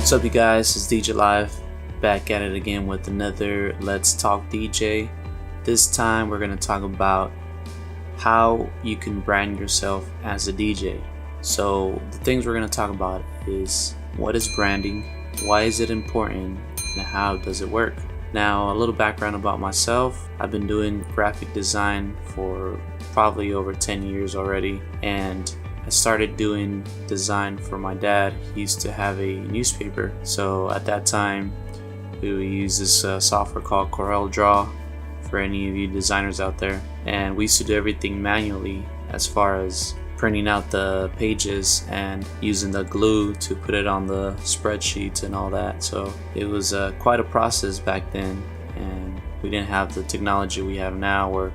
What's up, you guys? It's DJ Live, back at it again with another Let's Talk DJ. This time we're going to talk about how you can brand yourself as a DJ. So the things we're going to talk about is what is branding, why is it important, and how does it work. Now, a little background about myself. I've been doing graphic design for probably over 10 years already, and I started doing design for my dad. He used to have a newspaper, so at that time we would use this software called CorelDRAW for any of you designers out there, and we used to do everything manually as far as printing out the pages and using the glue to put it on the spreadsheets and all that. So it was quite a process back then, and we didn't have the technology we have now where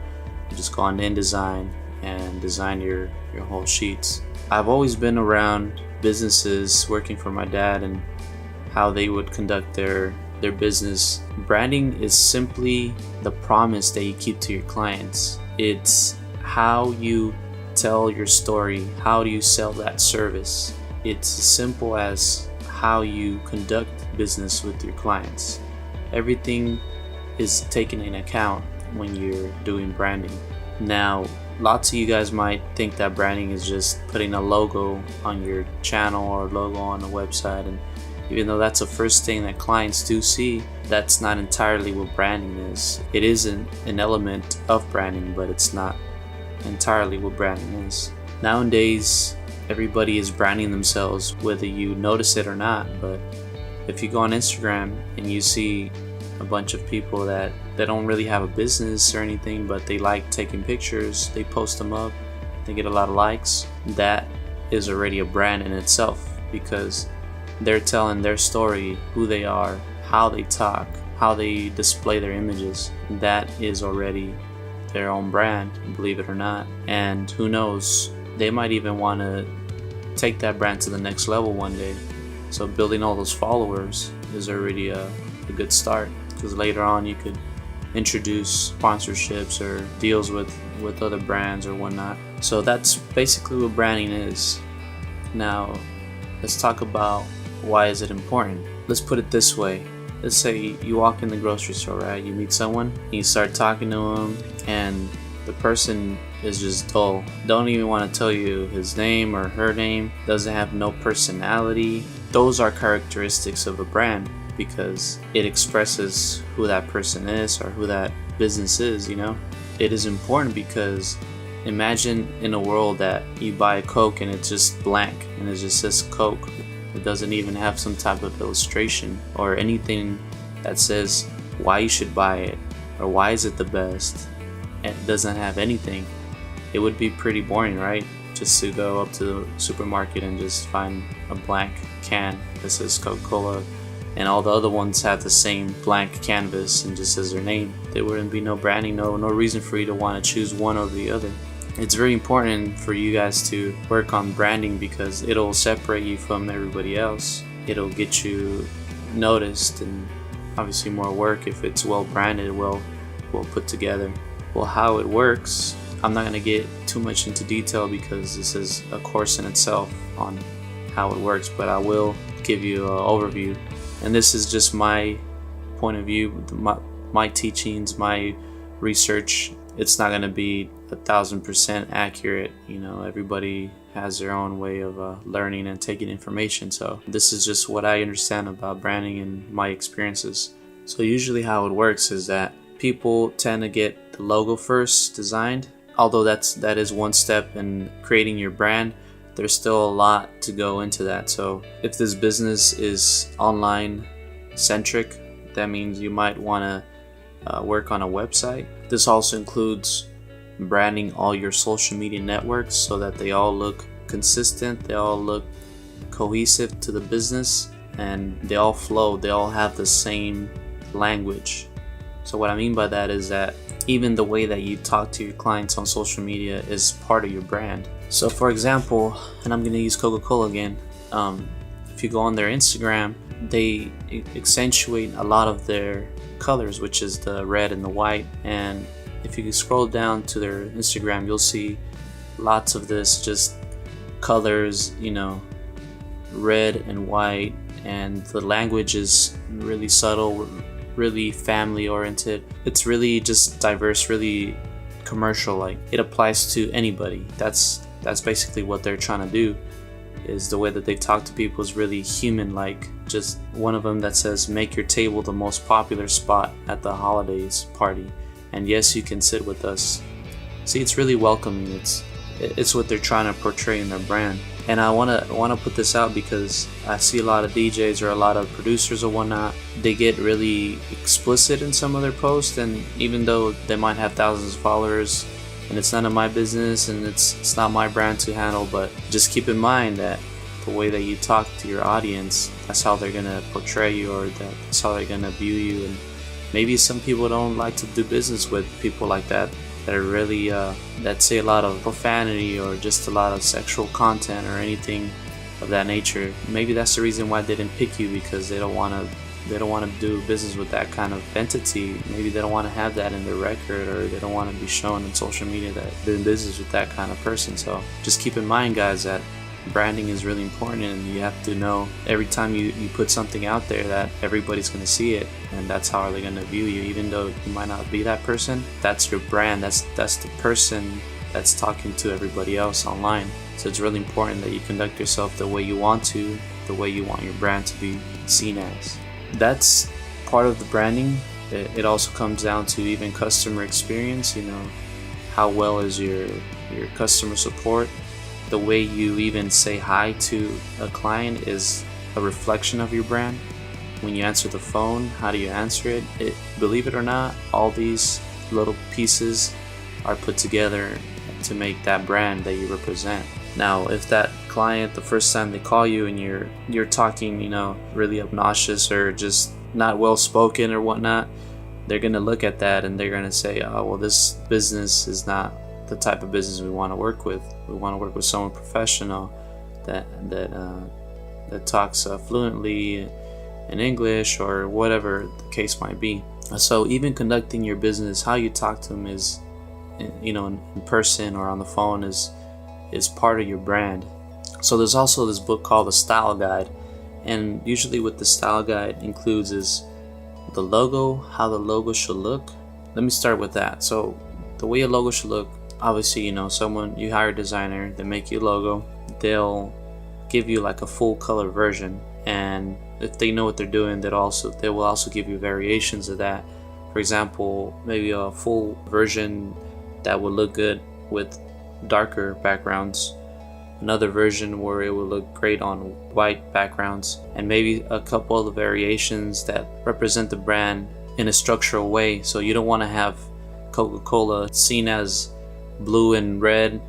you just go on to InDesign and design your whole sheets. I've always been around businesses working for my dad and how they would conduct their business. Branding is simply the promise that you keep to your clients. It's how you tell your story. How do you sell that service? It's as simple as how you conduct business with your clients. Everything is taken in account when you're doing branding. Now, lots of you guys might think that branding is just putting a logo on your channel or logo on a website, and even though that's the first thing that clients do see, that's not entirely what branding is. It is an element of branding, but it's not entirely what branding is. Nowadays, everybody is branding themselves, whether you notice it or not. But if you go on Instagram and you see a bunch of people that don't really have a business or anything, but they like taking pictures, they post them up, they get a lot of likes, that is already a brand in itself, because they're telling their story, who they are, how they talk, how they display their images. That is already their own brand, believe it or not. And who knows, they might even want to take that brand to the next level one day. So building all those followers is already a good start, because later on you could introduce sponsorships or deals with other brands or whatnot. So that's basically what branding is. Now let's talk about why is it important. Let's put it this way. Let's say you walk in the grocery store, right? You meet someone, you start talking to them, and the person is just dull. Don't even want to tell you his name or her name, doesn't have no personality. Those are characteristics of a brand, because it expresses who that person is or who that business is, you know? It is important because imagine in a world that you buy a Coke and it's just blank and it just says Coke. It doesn't even have some type of illustration or anything that says why you should buy it or why is it the best. And it doesn't have anything. It would be pretty boring, right? Just to go up to the supermarket and just find a blank can that says Coca-Cola, and all the other ones have the same blank canvas and just says their name. There wouldn't be no branding, no reason for you to want to choose one over the other. It's very important for you guys to work on branding, because it'll separate you from everybody else. It'll get you noticed, and obviously more work if it's well branded, well put together. Well, how it works, I'm not going to get too much into detail because this is a course in itself on how it works, but I will give you an overview. And this is just my point of view, my teachings, my research. It's not going to be 1,000% accurate. You know, everybody has their own way of learning and taking information. So this is just what I understand about branding and my experiences. So usually how it works is that people tend to get the logo first designed. Although that is one step in creating your brand, there's still a lot to go into that. So if this business is online centric, that means you might want to work on a website. This also includes branding all your social media networks so that they all look consistent, they all look cohesive to the business, and they all flow, they all have the same language. So what I mean by that is that even the way that you talk to your clients on social media is part of your brand. So for example, and I'm going to use Coca-Cola again, if you go on their Instagram, they accentuate a lot of their colors, which is the red and the white. And if you scroll down to their Instagram, you'll see lots of this just colors, you know, red and white and the language is really subtle, really family oriented. It's really just diverse, really commercial. Like, it applies to anybody. That's basically what they're trying to do. Is the way that they talk to people is really human. Like, just one of them that says, make your table the most popular spot at the holidays party, and yes, you can sit with us. See, it's really welcoming. It's what they're trying to portray in their brand. And I wanna put this out because I see a lot of DJs or a lot of producers or whatnot, they get really explicit in some of their posts, and even though they might have thousands of followers, and it's none of my business and it's not my brand to handle, but just keep in mind that the way that you talk to your audience, that's how they're gonna portray you, or that's how they're gonna view you. And maybe some people don't like to do business with people like that are really that say a lot of profanity or just a lot of sexual content or anything of that nature. Maybe that's the reason why they didn't pick you, because they don't want to do business with that kind of entity. Maybe they don't want to have that in their record, or they don't want to be shown on social media that they're in business with that kind of person. So just keep in mind, guys, that branding is really important, and you have to know every time you put something out there that everybody's going to see it, and that's how they're going to view you. Even though you might not be that person, that's your brand. That's the person that's talking to everybody else online. So it's really important that you conduct yourself the way you want to, the way you want your brand to be seen as. That's part of the branding. It also comes down to even customer experience. How well is your customer support? The way you even say hi to a client is a reflection of your brand. When you answer the phone, how do you answer it? Believe it or not, all these little pieces are put together to make that brand that you represent. Now, if that client, the first time they call you and you're talking, really obnoxious or just not well spoken or whatnot, they're gonna look at that and they're gonna say, oh, well, this business is not the type of business we want to work with. We want to work with someone professional that talks fluently in English, or whatever the case might be. So even conducting your business, how you talk to them is, in person or on the phone is part of your brand. So there's also this book called The Style Guide, and usually what the style guide includes is the logo, how the logo should look. Let me start with that. So the way a logo should look, obviously, you hire a designer, they make you a logo, they'll give you like a full color version, and if they know what they're doing, they will also give you variations of that. For example, maybe a full version that would look good with darker backgrounds, another version where it will look great on white backgrounds, and maybe a couple of the variations that represent the brand in a structural way. So you don't want to have Coca-Cola seen as blue and red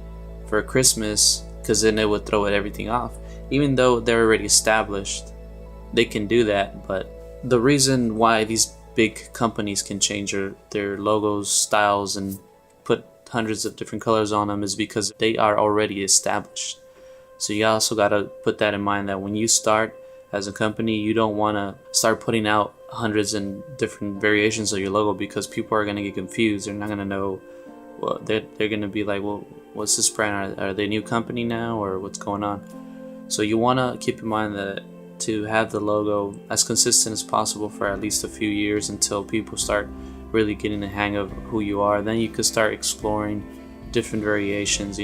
for Christmas, because then it would throw everything off. Even though they're already established, they can do that. But the reason why these big companies can change their logos, styles, and put hundreds of different colors on them is because they are already established. So you also got to put that in mind, that when you start as a company, you don't want to start putting out hundreds and different variations of your logo, because people are going to get confused. They're not going to know. Well, they're going to be like, well, what's this brand? Are they a new company now, or what's going on? So you want to keep in mind that to have the logo as consistent as possible for at least a few years, until people start really getting the hang of who you are. Then you could start exploring different variations,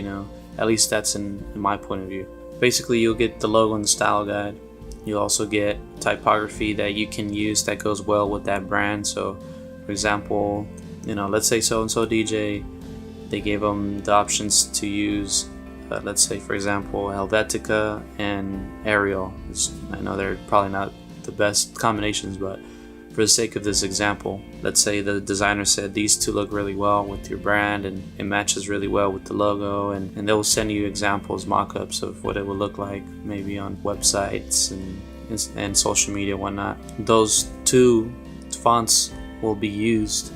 At least that's in my point of view. Basically, you'll get the logo and the style guide. You'll also get typography that you can use that goes well with that brand. So, for example, let's say so-and-so DJ, they gave them the options to use, let's say, for example, Helvetica and Arial. I know they're probably not the best combinations, but for the sake of this example, let's say the designer said these two look really well with your brand and it matches really well with the logo, and they'll send you examples, mock-ups of what it would look like maybe on websites and social media and whatnot. Those two fonts will be used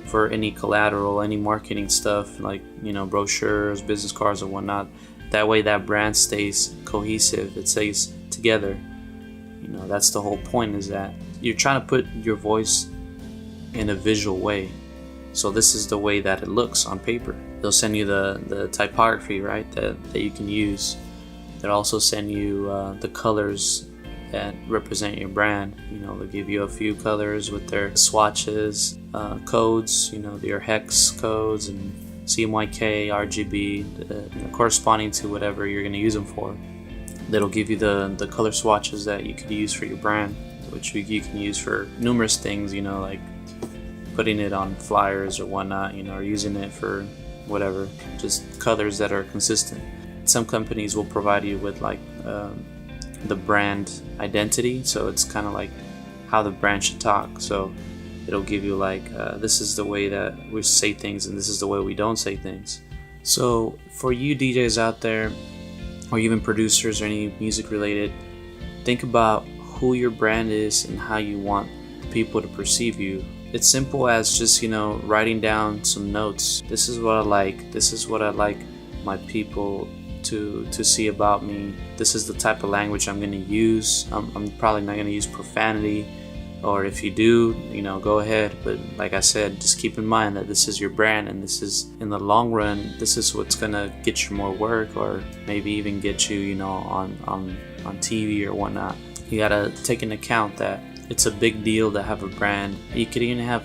for any collateral, any marketing stuff, like brochures, business cards, or whatnot. That way that brand stays cohesive, it stays together. That's the whole point, is that you're trying to put your voice in a visual way. So this is the way that it looks on paper. They'll send you the typography, right, that you can use. They'll also send you the colors that represent your brand. They'll give you a few colors with their swatches, codes, your hex codes and CMYK, RGB, corresponding to whatever you're going to use them for. That'll give you the color swatches that you could use for your brand, which you can use for numerous things, like putting it on flyers or whatnot, or using it for whatever, just colors that are consistent. Some companies will provide you with like the brand identity, so it's kind of like how the brand should talk. So it'll give you like this is the way that we say things and this is the way we don't say things. So for you DJs out there, or even producers or any music related, think about who your brand is and how you want people to perceive you. It's simple as just writing down some notes. This is what I like. This is what I like my people to see about me. This is the type of language I'm going to use. I'm probably not going to use profanity, or if you do, go ahead. But like I said, just keep in mind that this is your brand, and this is, in the long run, this is what's going to get you more work, or maybe even get you, on TV or whatnot. You got to take into account that it's a big deal to have a brand. You could even have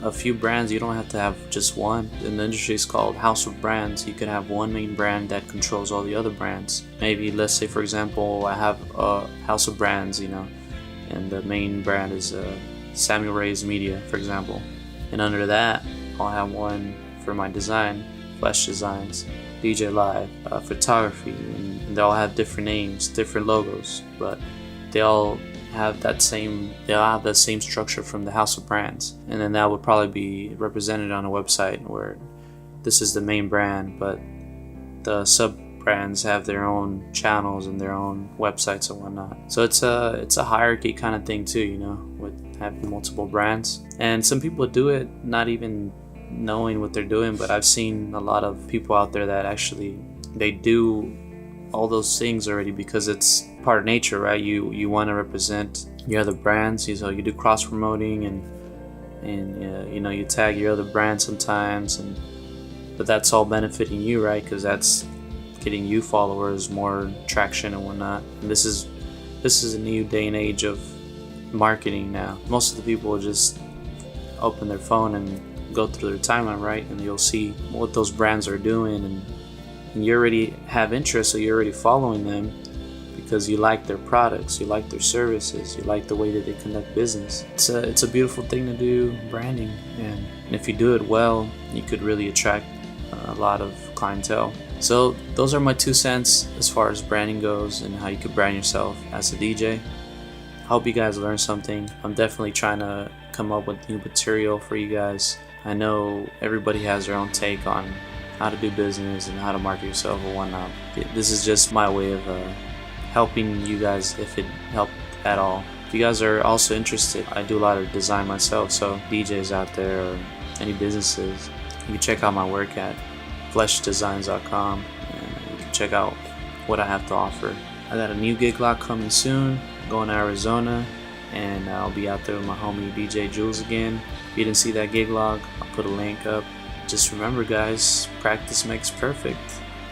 a few brands. You don't have to have just one. In the industry, it's called house of brands. You could have one main brand that controls all the other brands. Maybe, let's say, for example, I have a house of brands, and the main brand is Samuel Ray's Media, for example. And under that, I'll have one for my design, Flesh Designs, DJ Live, photography, and they all have different names, different logos, but they all have the same structure from the house of brands. And then that would probably be represented on a website where this is the main brand, but the sub brands have their own channels and their own websites and whatnot. So it's a hierarchy kind of thing too, with having multiple brands. And some people do it not even knowing what they're doing, but I've seen a lot of people out there that actually they do all those things already because it's part of nature, right? You want to represent your other brands, so you do cross promoting and you tag your other brand sometimes, but that's all benefiting you, right? Because that's getting you followers, more traction and whatnot. And this is a new day and age of marketing now. Most of the people will just open their phone and go through their timeline, right? And you'll see what those brands are doing, and you already have interest, so you're already following them because you like their products, you like their services, you like the way that they conduct business. It's a beautiful thing to do, branding, and if you do it well, you could really attract a lot of clientele. So those are my 2 cents as far as branding goes and how you could brand yourself as a DJ. Hope you guys learned something. I'm definitely trying to come up with new material for you guys. I know everybody has their own take on how to do business and how to market yourself or whatnot. This is just my way of helping you guys, if it helped at all. If you guys are also interested, I do a lot of design myself, so DJs out there or any businesses, you can check out my work at fleshdesigns.com and you can check out what I have to offer. I got a new gig log coming soon, going to Arizona, and I'll be out there with my homie DJ Jules again. If you didn't see that gig log, I'll put a link up. Just remember, guys, practice makes perfect.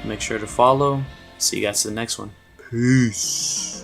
Make sure to follow. See you guys in the next one. Peace.